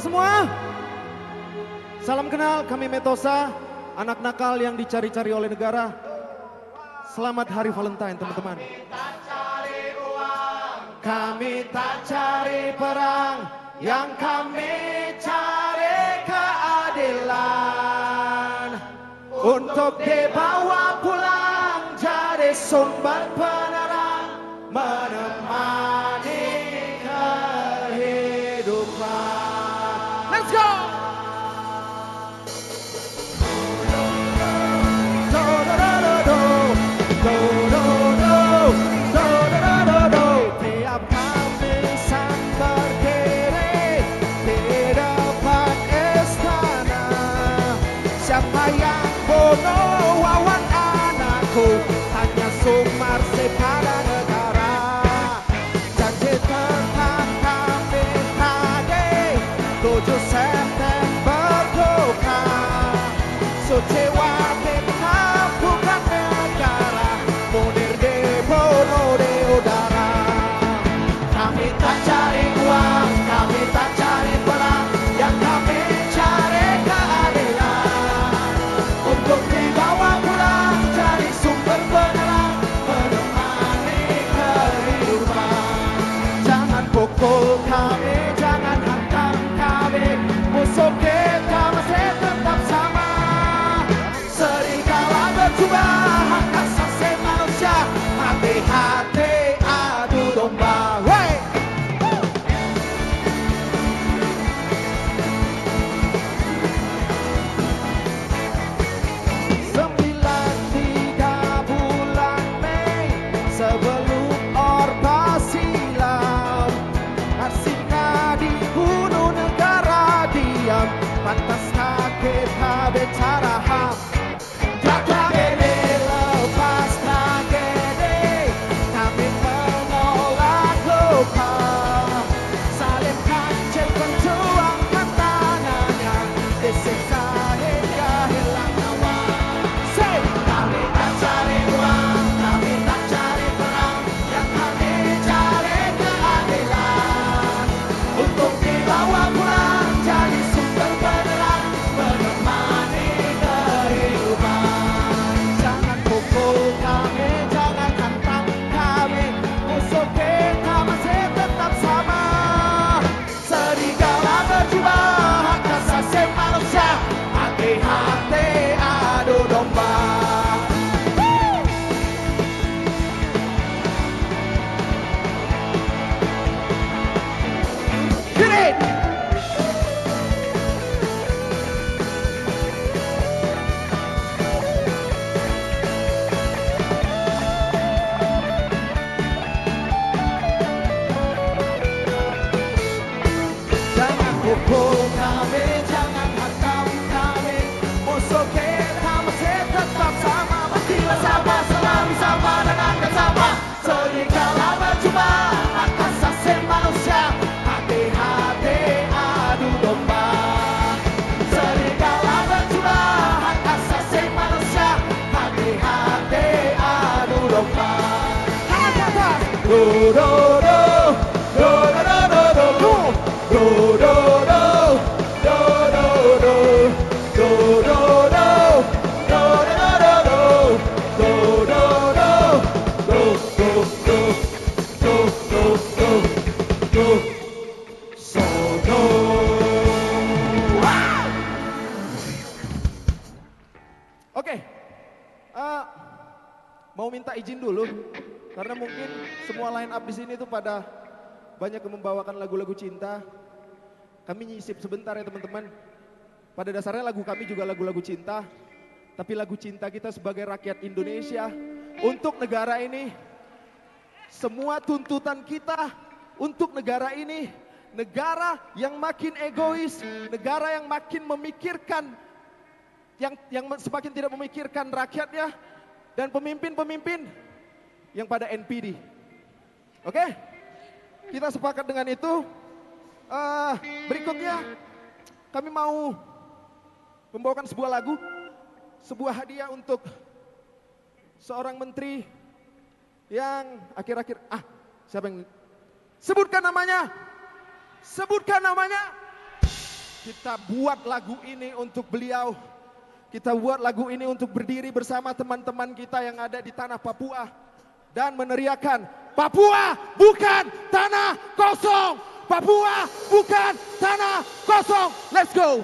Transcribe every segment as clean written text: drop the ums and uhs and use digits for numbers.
semua? Salam kenal, kami Metosa, anak nakal yang dicari-cari oleh negara. Selamat Hari Valentine teman-teman. Kami tak cari perang, yang kami cari keadilan. Untuk dibawa pulang jadi sumber penerang, menemani kehidupan. Let's go! Tiap Kamisan berdiri di depan istana. Siapa yang bunuh Wawan anakku? Tanya Sumarsi pada negara. Janji tetap kami tagih 7 September duka. Suciwati bukan negara, Munir dibunuh di udara. Kami tak cari uang, kami tak cari perang, yang kami cari keadilan. Untuk dibawa pulang jadi sumber penerang, menemani kehidupan. Jangan pukul kami, jangan hantam kami, musuh kita masih tetap sama. Serigala berjubah, hak asasi manusia, hati-hati adu domba. Wey! 93 bulan Mei sebelum Orba silam, Arsika dibunuh negara diam, pantaskah kita bicara HAM? Tragedi lepas tragedi, kami menolak lupa. Salibkan cek perjuangkan tangannya, disiksa hingga hilang nyawa. Say! Kami tak cari uang, kami tak cari perang, yang kami cari keadilan. Untuk dibawa pulang jadi sumber penerang, menemani kehidupan. Jangan pukul kami, jangan hantam kami, musuh kita masih tetap sama. Serigala berjubah, hak asasi manusia, hati-hati adu domba. Hit it! Jangan pukul kami, jangan hantam kami, musuh kita masih tetap sama. Mestilah sama, selalu sama dan akan sama. Serigala berjubah, hak asasi manusia, hati-hati adu domba. Serigala berjubah, hak asasi manusia, hati-hati adu domba. Tangan ke atas. Do do do, do do do do do do. Do do do, do do do, do do do, do do do do, do do do, do do do, do do, so do. Oke, mau minta izin dulu karena mungkin semua line up di sini tuh pada banyak yang membawakan lagu-lagu cinta. Kami nyisip sebentar ya teman-teman. Pada dasarnya lagu kami juga lagu-lagu cinta. Tapi lagu cinta kita sebagai rakyat Indonesia untuk negara ini. Semua tuntutan kita untuk negara ini. Negara yang makin egois, negara yang makin memikirkan, yang semakin tidak memikirkan rakyatnya. Dan pemimpin-pemimpin yang pada NPD. Oke? Kita sepakat dengan itu. Berikutnya kami mau membawakan sebuah lagu, sebuah hadiah untuk seorang menteri yang akhir-akhir siapa yang sebutkan namanya? Sebutkan namanya. Kita buat lagu ini untuk beliau. Kita buat lagu ini untuk berdiri bersama teman-teman kita yang ada di tanah Papua. Dan meneriakan, Papua bukan tanah kosong. Papua bukan tanah kosong. Let's go.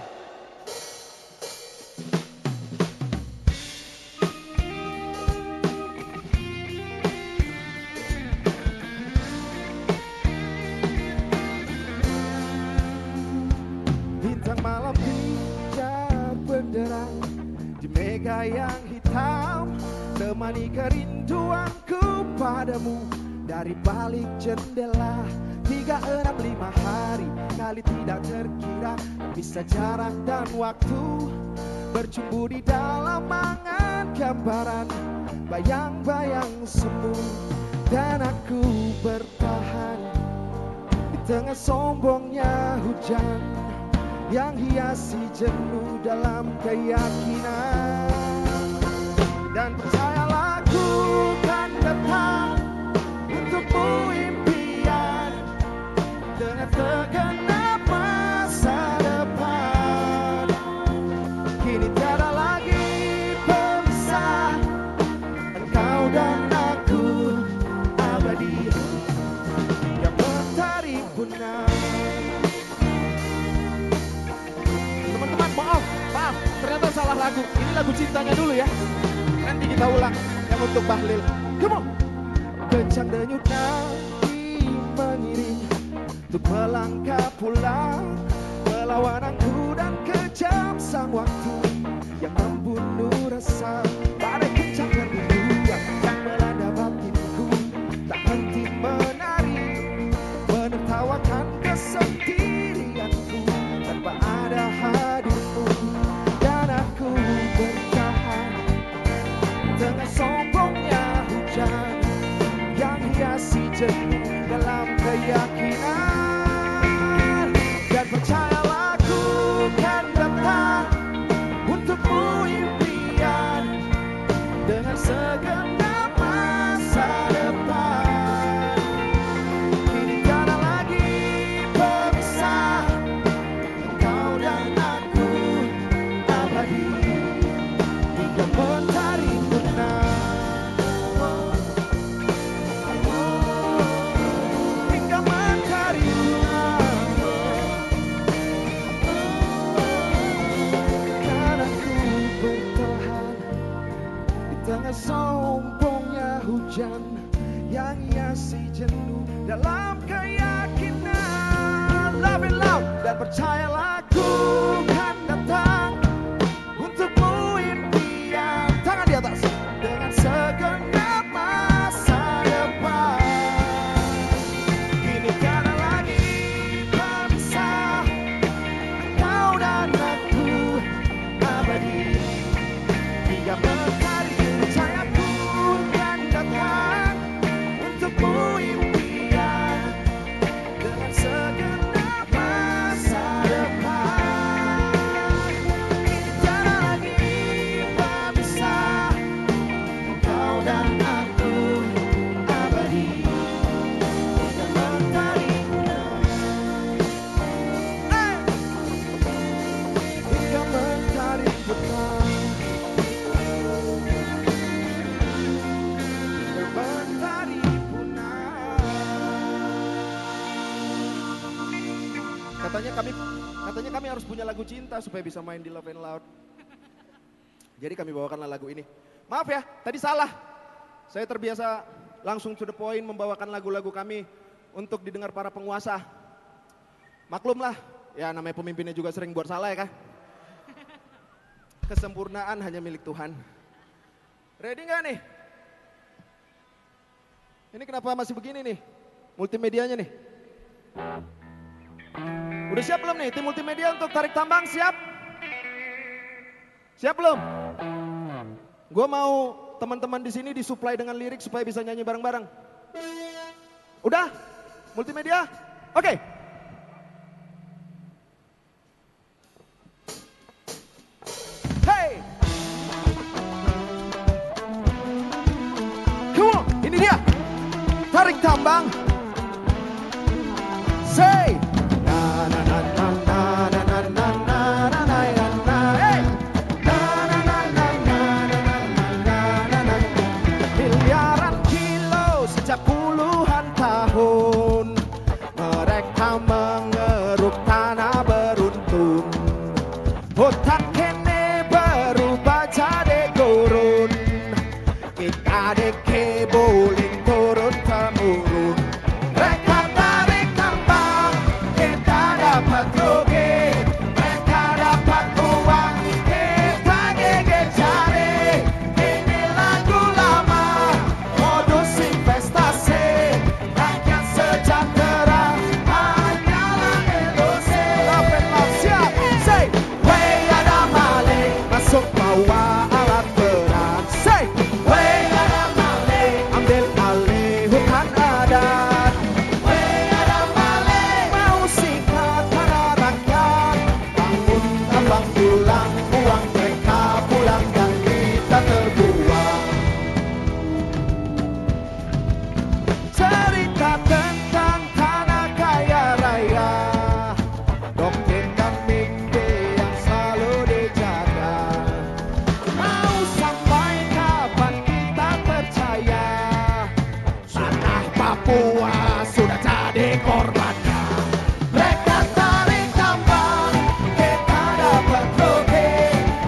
Bintang malam pijar benderang di mega yang hitam, temani kerinduanku padamu dari balik jendela. 365 hari kali tidak terkira, bisa jarak dan waktu bercumbu di dalam angan gambaran, bayang-bayang semu. Dan aku bertahan di tengah sombongnya hujan yang hiasi jenuh dalam keyakinan. Dan percayalah ku kan datang untukmu impian dengan segenap masa depan. Kini tiada lagi pemisah, engkau dan aku abadi yang mentari punah. Teman-teman, maaf, ternyata salah lagu. Ini lagu cintanya dulu ya. Nanti kita ulang yang untuk Bahlil. Come on. Kencang denyut nadi mengiring untuk melangkah pulang, melawan angku dan kejam sang waktu yang membunuh rasa. Badai kencang berhembus yang melanda batinku, tak henti menari, menertawakan kesendirianku tanpa ada hadirmu. Dan aku bertahan dengan sombongnya hujan yang hiasi jenuh dalam keyakinan. Dan percayalah ku kan datang untukmu impian dengan segenap masa depan. Kini tiada lagi pemisah, engkau dan aku abadi hingga mentari punah. Hingga mentari punah. Dan aku bertahan di tengah sombongnya hujan yang hiasi jenuh dalam keyakinan. Love it loud. Dan percayalah ku kan datang untukmu impian. Tangan di atas. Dengan segenap masa depan. Kini tiada lagi pemisah, engkau dan aku abadi hingga mentari. Percayaku kan datang untukmu impian dengan segenap masa depan. Kini tiada lagi pemisah, engkau dan aku abadi hingga mentari punah. Hingga mentari punah. Hingga mentari punah. Katanya kami harus punya lagu cinta supaya bisa main di Love and Loud. Jadi kami bawakanlah lagu ini. Maaf ya, tadi salah. Saya terbiasa langsung to the point membawakan lagu-lagu kami untuk didengar para penguasa. Maklumlah, ya namanya pemimpinnya juga sering buat salah ya kan. Kesempurnaan hanya milik Tuhan. Ready nggak nih? Ini kenapa masih begini nih? Multimedianya nih. Udah siap belum nih tim multimedia untuk tarik tambang? Siap? Siap belum? Gue mau teman-teman di sini disuplai dengan lirik supaya bisa nyanyi bareng-bareng. Udah? Multimedia? Oke. Hey! Come on, ini dia. Tarik tambang. Say. Na na na na na na na na Hutan kene berubah jadi gurun, kita deke boleh turun temurun. Mereka tarik tambang, kita dapat rugi. Mereka dapat uang, kita gege cari. Ini lagu lama, modus investasi. Rakyat sejahtera hanyalah ilusi. Lapetlah siap, say, wey ada maling masuk bawa alat berat. Say, wey ada maling ambil alih hutan adat. Wey ada maling mau sikat tanah rakyat. Bangun tambang pulang, uang mereka pulang dan kita terbuang. Cerita tentang tanah kaya raya, doktrin dan mimpi yang selalu dijaga. Mau sampai kapan kita percaya tanah Papua sudah jadi korbannya. Mereka tarik tambang, kita dapat rugi.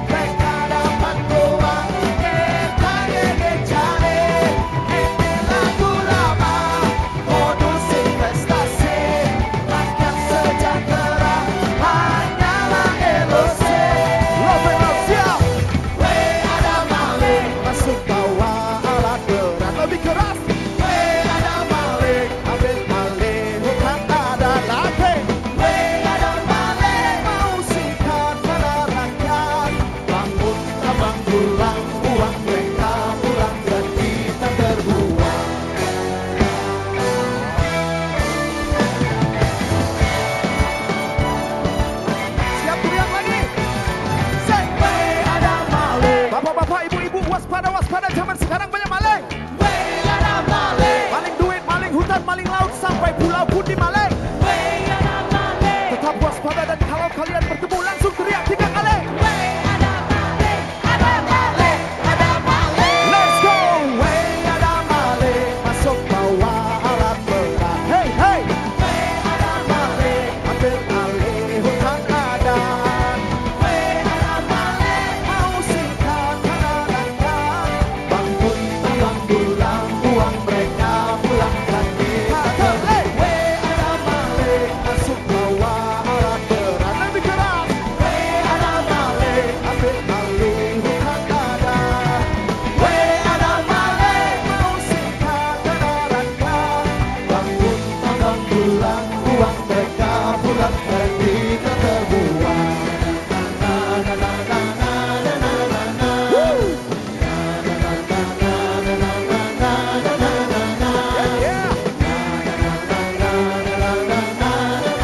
Mereka dapat uang, kita gege cari. Ini lagu lama, modus investasi. Rakyat sejahtera hanyalah ilusi. Lopeng siap, wey ada maling masuk bawa alat berat. Lebih keras, wey ada maling ambil alih hutan adat. Lagi, wey ada maling mau sikat tanah rakyat. Bangun tambang pulang, uang mereka pulang dan kita terbuang. Siap teriak lagi. Say, wey ada maling. Bapak-bapak, ibu-ibu, waspada, waspada. Zaman sekarang banyak maling. Wey ada maling. Maling duit, maling hutan, maling laut, sampai pulau pun dimaling. Wey ada maling. Tetap waspada dan kalau kalian bertemu langsung teriak 3 kali. Wey ada maling, ada maling, ada maling. Let's go. Wey ada maling masuk bawa alat berat. Hey, hey. Wey ada maling ambil alih hutan adat. Wey ada maling mau sikat tanah rakyat. Bangun tambang pulang, uang mereka pulang dan kita terbuang. Wey ada maling masuk bawa alat berat. Lebih keras. Wey ada maling ambil alih hutan adat. Wey ada maling mau sikat tanah rakyat. Bangun tambang pulang, uang mereka pulang dan kita terbuang. Na na na na na na na na na. Woo!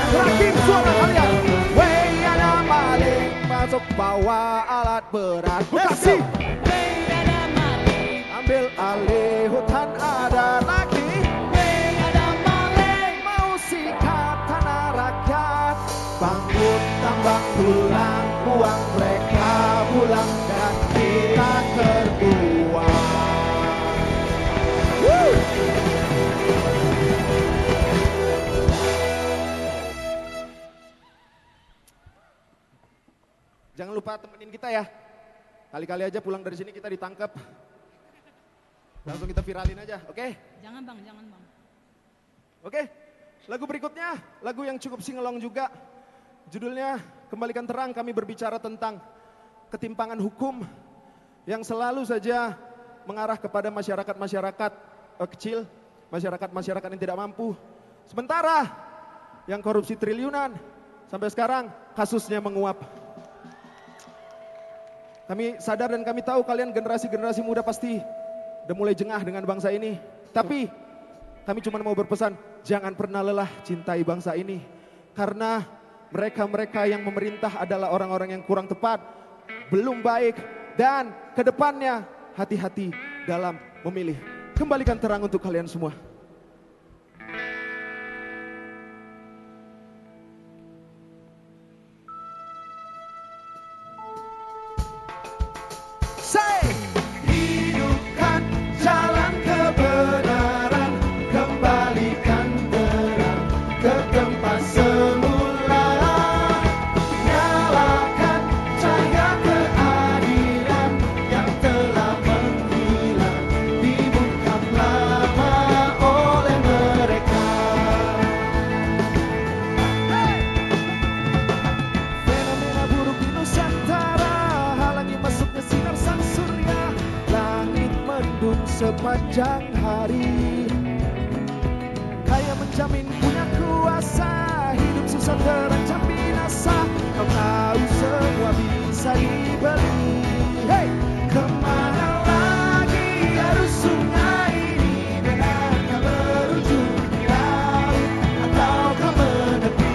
Terakhir suara kalian. Wey ada maling masuk bawa alat berat. Bekasi. Wey ada maling, Ambil alih hutan adat. Lagi. wey ada maling, Mau sikat tanah rakyat. Bangun tambang pulang, uang mereka pulang dan kita terbuang. Woo! Jangan lupa temenin kita ya. Kali-kali aja pulang dari sini kita ditangkap. Langsung kita viralin aja, oke? jangan bang, jangan bang. Oke, lagu berikutnya, lagu yang cukup singelong juga. Judulnya Kembalikan Terang. Kami berbicara tentang ketimpangan hukum yang selalu saja mengarah kepada masyarakat-masyarakat kecil, masyarakat-masyarakat yang tidak mampu. Sementara yang korupsi triliunan sampai sekarang kasusnya menguap. Kami sadar dan kami tahu kalian generasi-generasi muda pasti udah mulai jengah dengan bangsa ini. Tapi kami cuma mau berpesan, jangan pernah lelah cintai bangsa ini. Karena mereka-mereka yang memerintah adalah orang-orang yang kurang tepat, belum baik, dan kedepannya hati-hati dalam memilih. Kembalikan terang untuk kalian semua. Say, hidupkan jalan kebenaran, kembalikan terang ke tempat semula. Nyalakan sepanjang hari. Kaya menjamin punya kuasa, hidup susah terancam binasa. Kau tahu semua bisa dibeli. Hey! Kemana lagi arus sungai ini? Benarkah berujung di laut ataukah menepi?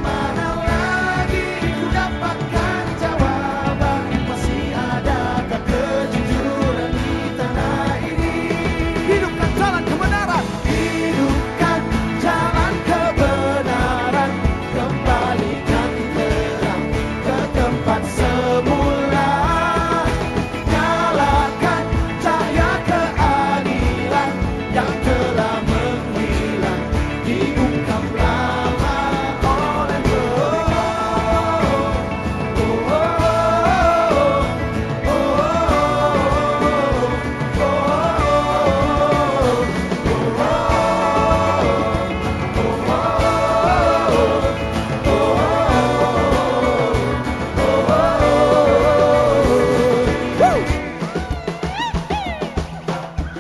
Mana lagi ku dapatkan jawaban? Masih adakah kejujuran di tanah ini? Hidupkan jalan kebenaran, hidupkan jalan kebenaran, kembalikan terang ke tempat semula, nyalakan cahaya keadilan yang telah menghilang, dibungkam lama oleh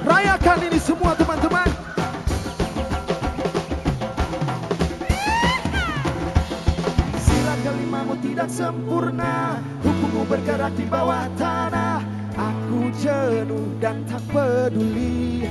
rayakan ini semua teman-teman. Sila kelimamu tidak sempurna, hukummu bergerak di bawah tanah. Aku jenuh dan tak peduli.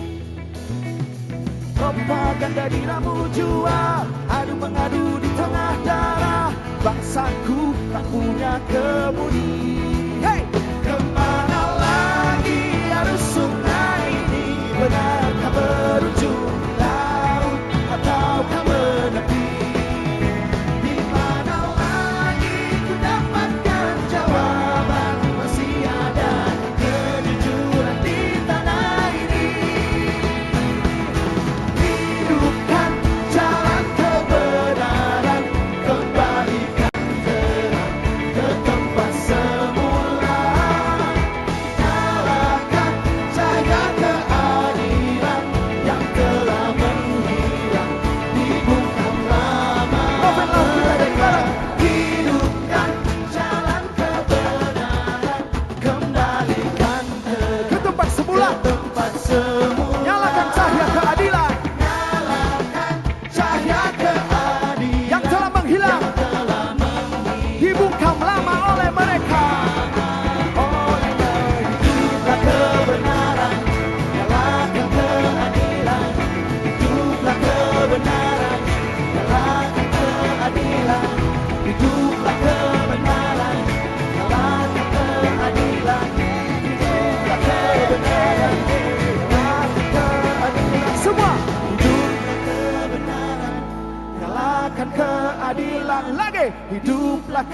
Propaganda diramu jual, adu mengadu di tengah darah. Bangsaku tak punya kemudi. Hey! Kemana lagi arus sungai ini? Benarkah berujung di laut ataukah menepi? Di mana lagi ku dapatkan jawaban? Masih ada kejujuran di tanah ini. Hidupkan jalan kebenaran, kembalikan terang ke tempat semula, nyalakan cahaya keadilan yang telah menghilang, dibungkam lama oleh barang. Hidupkan jalan kebenaran, kembalikan ke tempat semula, nyalakan cahaya keadilan, cahaya keadilan yang telah menghilang, dibungkam lama oleh mereka. Hiduplah kebenaran, nyalakan keadilan. Hiduplah kebenaran, nyalakan keadilan. Hiduplah kebenaran, nyalakan keadilan. Hiduplah kebenaran, nyalakan keadilan. Semua hiduplah kebenaran, nyalakan keadilan. Lagi hiduplah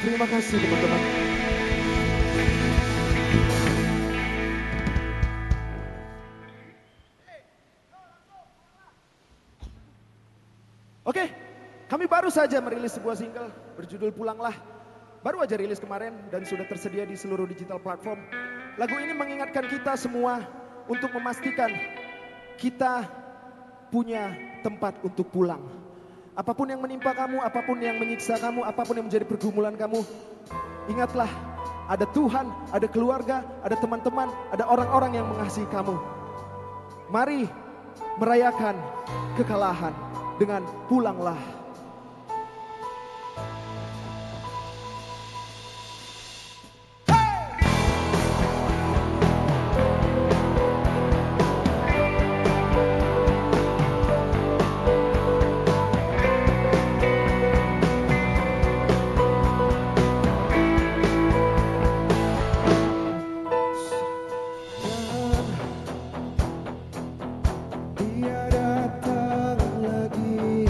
Terima kasih teman-teman. Oke, kami baru saja merilis sebuah single berjudul Pulanglah. Baru aja rilis kemarin dan sudah tersedia di seluruh digital platform. Lagu ini mengingatkan kita semua untuk memastikan kita punya tempat untuk pulang. Apapun yang menimpa kamu, apapun yang menyiksa kamu, apapun yang menjadi pergumulan kamu, ingatlah ada Tuhan, ada keluarga, ada teman-teman, ada orang-orang yang mengasihi kamu. Mari merayakan kekalahan dengan pulanglah. Dia datang lagi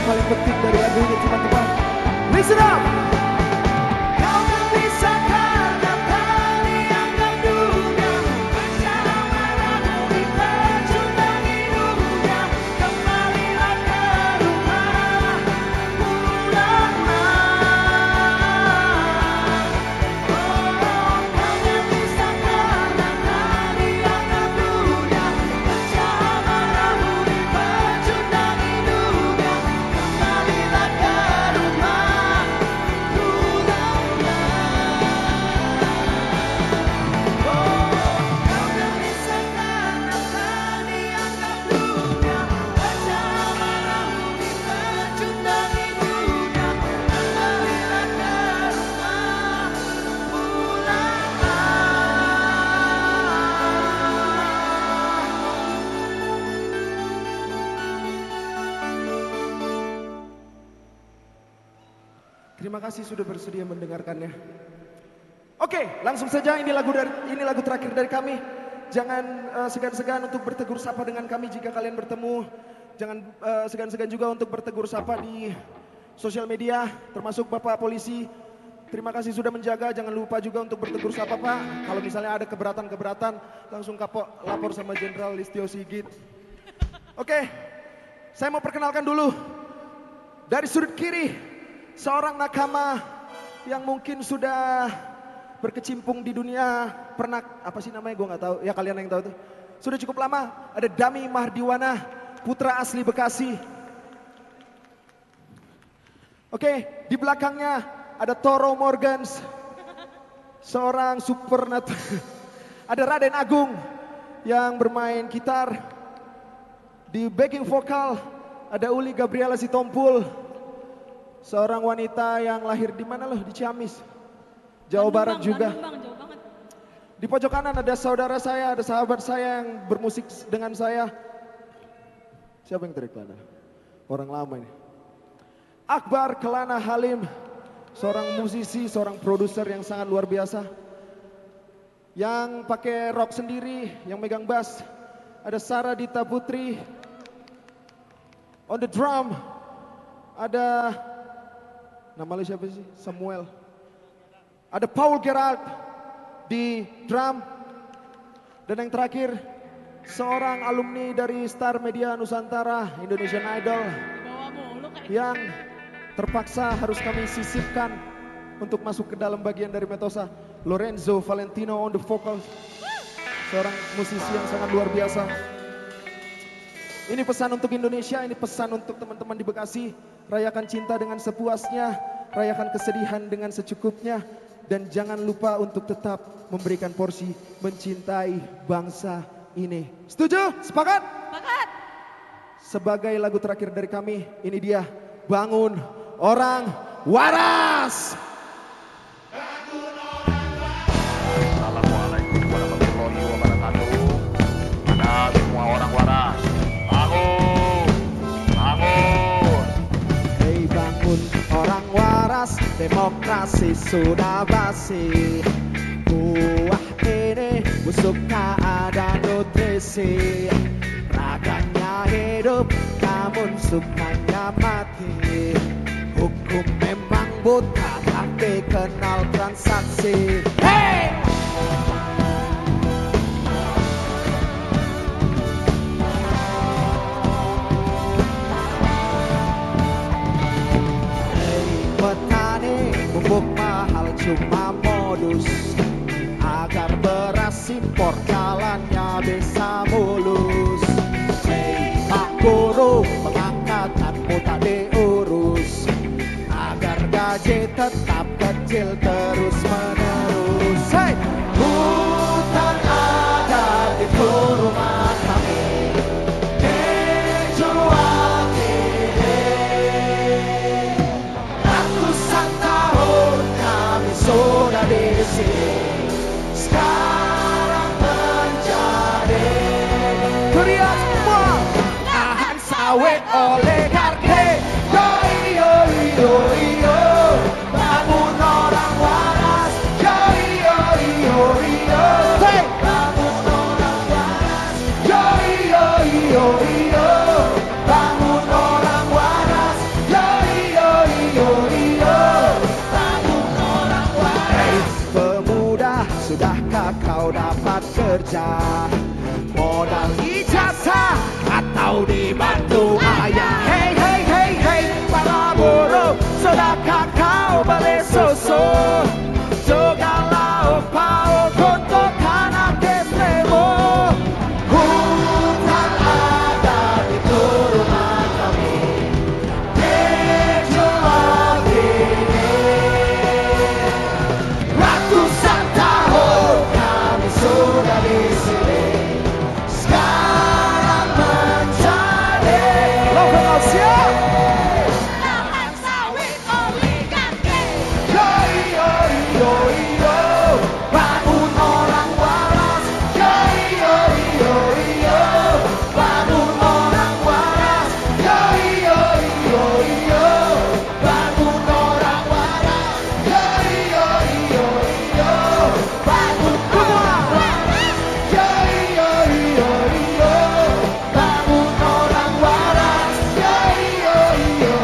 paling penting dari lagu ini teman-teman. Listen up. Kau tak bisa karena tak dianggap dunia. Bersamamu di pecundang hidupnya. Kembalilah ke rumah, pulanglah. Oh, kau tak bisa karena tak dianggap dunia. Bersamamu di pecundang hidupnya. Kembalilah ke rumah, pulanglah. Oh, kau tak bisa karena tak dianggap dunia. Bersamamu di pecundang hidupnya. Kembalilah ke rumah, Terima kasih sudah bersedia mendengarkannya. Oke, langsung saja ini lagu terakhir dari kami. Jangan segan-segan untuk bertegur sapa dengan kami jika kalian bertemu. Jangan segan-segan juga untuk bertegur sapa di sosial media, termasuk Bapak Polisi. Terima kasih sudah menjaga. Jangan lupa juga untuk bertegur sapa Pak. Kalau misalnya ada keberatan-keberatan, langsung kapok lapor sama Jenderal Listio Sigit. Oke, saya mau perkenalkan dulu dari sudut kiri. Seorang nakama yang mungkin sudah berkecimpung di dunia pernak, apa sih namanya gue gak tahu, ya kalian yang tahu tuh. Sudah cukup lama, ada Dami Mahdiwana, putra asli Bekasi. Oke, di belakangnya ada Toro Morgans, seorang supernatural. Ada Raden Agung yang bermain gitar. Di backing vokal ada Uli Gabriela Sitompul, seorang wanita yang lahir di mana loh? Di Ciamis, Jawa Barat juga. Bandung, Bang, jauh banget. Di pojok kanan ada saudara saya, ada sahabat saya yang bermusik dengan saya. Siapa yang tarik Kelana? Orang lama ini. Akbar Kelana Halim, seorang musisi, seorang produser yang sangat luar biasa. Yang pakai rock sendiri, yang megang bass. Ada Sarah Dita Putri. On the drum ada, nama lu siapa sih? Samuel. Ada Paul Gerard di drum. Dan yang terakhir, seorang alumni dari Star Media Nusantara, Indonesian Idol, Bawa mulu kayak yang terpaksa harus kami sisipkan untuk masuk ke dalam bagian dari Metosa. Lorenzo Valentino on the vocals, seorang musisi yang sangat luar biasa. Ini pesan untuk Indonesia, ini pesan untuk teman-teman di Bekasi. Rayakan cinta dengan sepuasnya, rayakan kesedihan dengan secukupnya, dan jangan lupa untuk tetap memberikan porsi mencintai bangsa ini. Setuju? Sepakat? Sepakat. Sebagai lagu terakhir dari kami, ini dia Bangun Orang Waras. Assalamualaikum warahmatullahi wabarakatuh. Mana semua orang waras? Bangun, bangun. Hei bangun orang waras, demokrasi sudah basi. Buah ini busuk tak ada nutrisi. Raganya hidup namun sukanya mati. Hukum memang buta tapi kenal transaksi. Hey! Petani pupuk mahal cuma modus agar beras impor jalannya bisa mulus. Hei Pak Guru, pengangkatanmu tak diurus agar gaji tetap kecil terus menerus. Hei, hutan adat itu rumah kami dijual ratusan tahun kami sudah di sini. Sekarang menjadi teriak semua lahan sawit oligarki. Yo yo yo yo, bangun orang waras. Yo yo yo yo, hey, bangun orang waras. Yo yo yo yo, bangun orang waras. Sudahkah kau dapat kerja? Modal ijazah atau dibantu ayah? Hey hey hey hey para buruh, sudahkah kau beli susu? Juga lauk pauk untuk anak istrimu. Hutan ada di rumah kami, gejolak ini. Ratusan tahun kami sudah di sini, sekarang menjadi lokal siap. Lahan sawit oligarki. Yo yo yo yo, bangun orang waras. Yo yo yo yo, bangun orang waras. Yo yo yo yo, bangun orang waras. Yo yo yo yo, bangun orang waras. Yo yo yo yo, bangun orang waras. Yo yo yo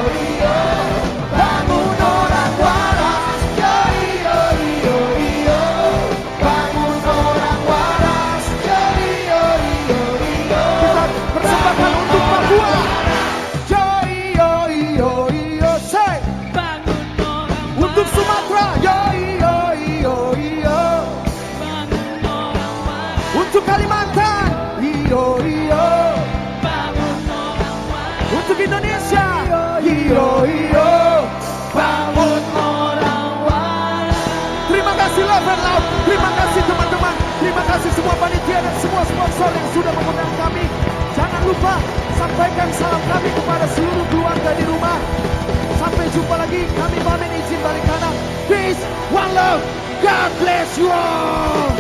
yo, bangun orang waras. Yo yo yo yo, bangun orang waras. Yo yo yo yo, kita persembahkan untuk Papua. Yo yo yo yo, say Bangun orang untuk waras. Sumatera. Yo yo yo yo, Bangun orang waras. untuk Kalimantan. Yo yo, Bangun orang waras. untuk Indonesia. Yo yo, bangun orang waras. Terima kasih Love and Loud, terima kasih teman-teman, terima kasih semua panitia dan semua sponsor yang sudah mengundang kami. Jangan lupa sampaikan salam kami kepada seluruh keluarga di rumah. Sampai jumpa lagi, kami pamit izin balik kanan. Peace, one love, God bless you all.